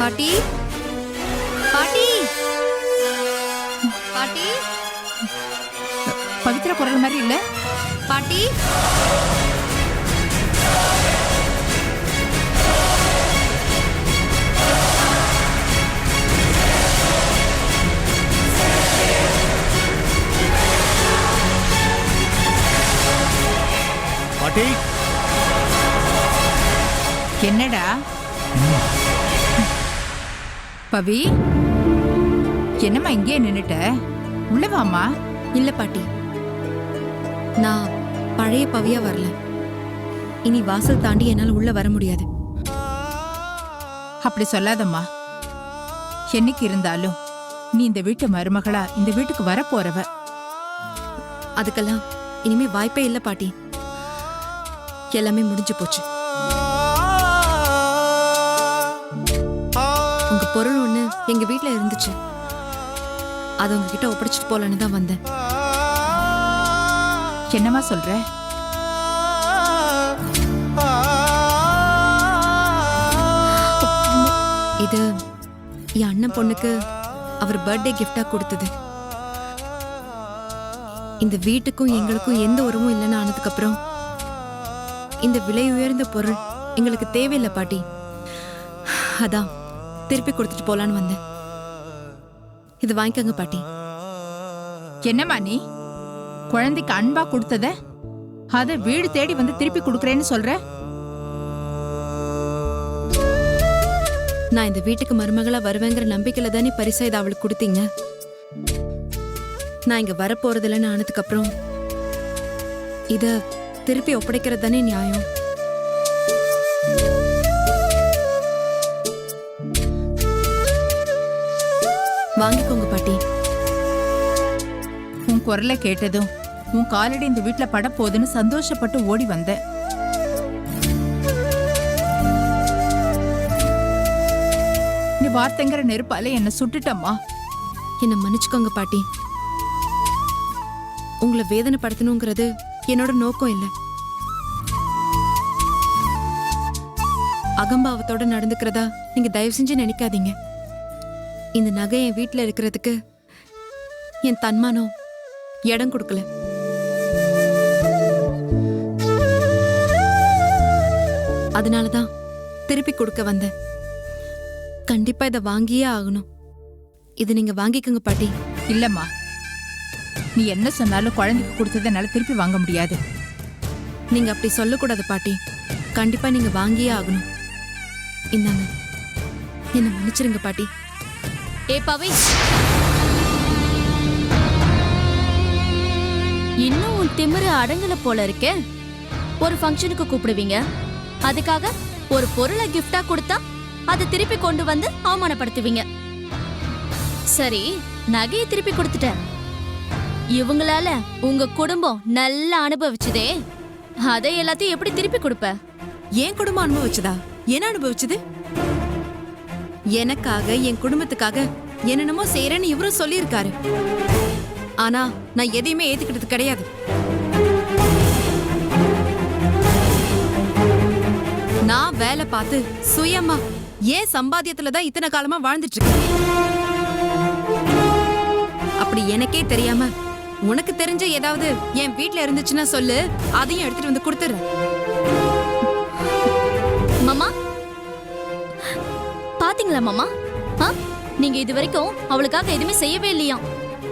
பாட்டி பாட்டி பாட்டி பவித்ரா குரல் மாதிரி இல்ல. பாட்டி பாட்டி என்னடா பவி, என்னம்மா இங்கே நின்னுட்ட? உள்ள வாம்மா. இல்ல பாட்டி, நான் பழைய பவியா வரல. இனி வாசல் தாண்டி என்னால உள்ள வர முடியாது. அப்படி சொல்லாதம்மா. என்னைக்கு இருந்தாலும் நீ இந்த வீட்டு மருமகளா இந்த வீட்டுக்கு வர போறவ. அதுக்கெல்லாம் இனிமே வாய்ப்பே இல்ல பாட்டி. எல்லாமே முடிஞ்சு போச்சு. உங்க பொருள் ஒண்ணு எங்க வீட்ல இருந்துச்சு. அது உங்ககிட்ட ஒப்படைச்சிட்டு போலான்னு தான் வந்தேன். என்னம்மா சொல்ற? இது என் அண்ணன் பொண்ணுக்கு அவர் பர்த்டே கிஃப்டா கொடுத்தது. இந்த வீட்டுக்கும் எங்களுக்கும் எந்த உறவும் இல்லைன்னு ஆனதுக்கு அப்புறம் இந்த விலை உயர்ந்த பொருள் எங்களுக்கு தேவையில்லை பாட்டி. அதான் திருப்பி கொடுத்துட்டு போலான்னு வந்தேன். இது வாங்கிக்கங்க பாட்டி. என்னம்மா நீ குழந்தைக்கு அன்பா கொடுத்தத அத வீடு தேடி வந்து திருப்பி கொடுக்கறேன்னு சொல்ற? நான் இந்த வீட்டுக்கு மருமகளா வருவேங்கிற நம்பிக்கையில தானே பரிசா இதை அவளுக்கு கொடுத்தீங்க. நான் இங்க வரப்போறதில்லன்னு ஆனதுக்கு அப்புறம் இத திருப்பி ஒப்படைக்கிறது தானே நியாயம். வாங்கிக்கோங்க பாட்டி. உன் குரலை கேட்டதும் உன் காலடி இந்த வீட்டுல பட போகுதுன்னு சந்தோஷப்பட்டு ஓடி வந்த. நீ வார்த்தைங்கிற நெருப்பால என்ன சுட்டுட்டம்மா. என்ன மன்னிச்சுக்கோங்க பாட்டி. உங்களை வேதனைப்படுத்தணுங்கிறது என்னோட நோக்கம் இல்லை. அகம்பாவத்தோட நடந்துக்கிறதா நீங்க தயவு செஞ்சு நினைக்காதீங்க. இந்த நகை என் வீட்டுல இருக்கிறதுக்கு என் தன்மானம் இடம் கொடுக்கல. அதனாலதான் திருப்பி கொடுக்க வந்தேன். கண்டிப்பா இதை வாங்கியே ஆகணும். இது நீங்க வாங்கிக்கோங்க பாட்டி. இல்லம்மா, நீ என்ன சொன்னாலும் குழந்தைக்கு கொடுத்ததை என்னால திருப்பி வாங்க முடியாது. நீங்க அப்படி சொல்லக்கூடாது பாட்டி. கண்டிப்பா நீங்க வாங்கியே ஆகணும். இந்தாங்க, என்ன மன்னிச்சிருங்க பாட்டி. ஏ பவி, இன்னும் உன் திமிரு அடங்கல போல இருக்கே. ஒரு ஃபங்க்ஷனுக்கு கூப்பிடுவீங்க, அதுக்காக ஒரு பொருளை கிஃப்டா கொடுத்தா அதை திருப்பி கொண்டு வந்து அவமானப்படுத்துவீங்க. சரி, நகையை திருப்பி கொடுத்துட்டேன். இவங்களால உங்க குடும்பம் நல்லா அனுபவிச்சுதே, அதை எல்லாத்தையும் எப்படி திருப்பி கொடுப்ப? என் குடும்பம் அனுபவிச்சதா? என்ன அனுபவிச்சது? எனக்காக என் குடும்பத்துக்காக என்னென்னமோ செய்யறேன்னு இவரும் சொல்லியிருக்காரு. ஆனா நான் எதையுமே ஏத்துக்கிட்டது கிடையாது. நான் வேலை பார்த்து சுயமா ஏன் சம்பாத்தியத்துலதான் இத்தனை காலமா வாழ்ந்துட்டு இருக்கேன். அப்படி எனக்கே தெரியாம உனக்கு தெரிஞ்ச ஏதாவது என் வீட்டுல இருந்துச்சுன்னா சொல்லு, அதையும் எடுத்துட்டு வந்து கொடுத்துறேன். மாமா, பாத்தீங்களா மாமா? நீங்க இது வரைக்கும் அவளுக்காக எதுவுமே செய்யவே இல்லையா?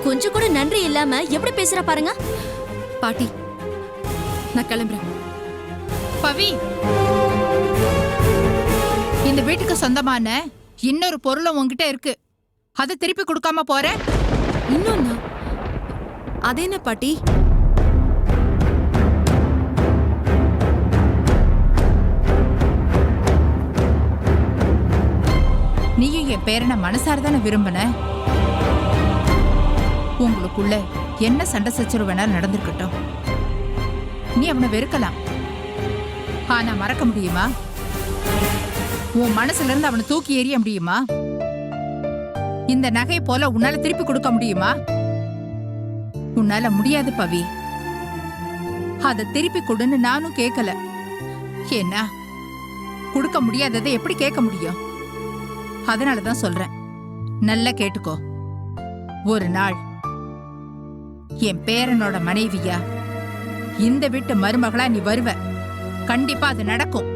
கொஞ்சம் கூட நன்றி இல்லாம எப்படி பேசுற பாருங்க. பாட்டி, நான் கிளம்புறேன். பவி, இந்த வீட்டுக்கு சொந்தமான இன்னொரு பொருளும் உன்கிட்ட இருக்கு. அதை திருப்பி கொடுக்காம போற? இன்னொன்னா? அது என்ன பாட்டி? நீயும் என் பேரனை மனசாரதான விரும்பின. உங்களுக்குள்ள என்ன சண்டை சச்சரவு வேணாலும் நடந்திருக்கட்டும். நீ அவனை வெறுக்கலாம், ஆனா மறக்க முடியுமா? உன் மனசுல இருந்து அவனை தூக்கி எறிய முடியுமா? இந்த நகை போல உன்னால திருப்பி கொடுக்க முடியுமா? உன்னால முடியாது பவி. அத திருப்பி கொடுன்னு நானும் கேட்கல. ஏன்னா கொடுக்க முடியாததை எப்படி கேட்க முடியும்? அதனாலதான் சொல்றேன், நல்லா கேட்டுக்கோ. ஒரு நாள் என் பேரனோட மனைவியா இந்த வீட்டு மருமகளா நீ வருவ. கண்டிப்பா அது நடக்கும்.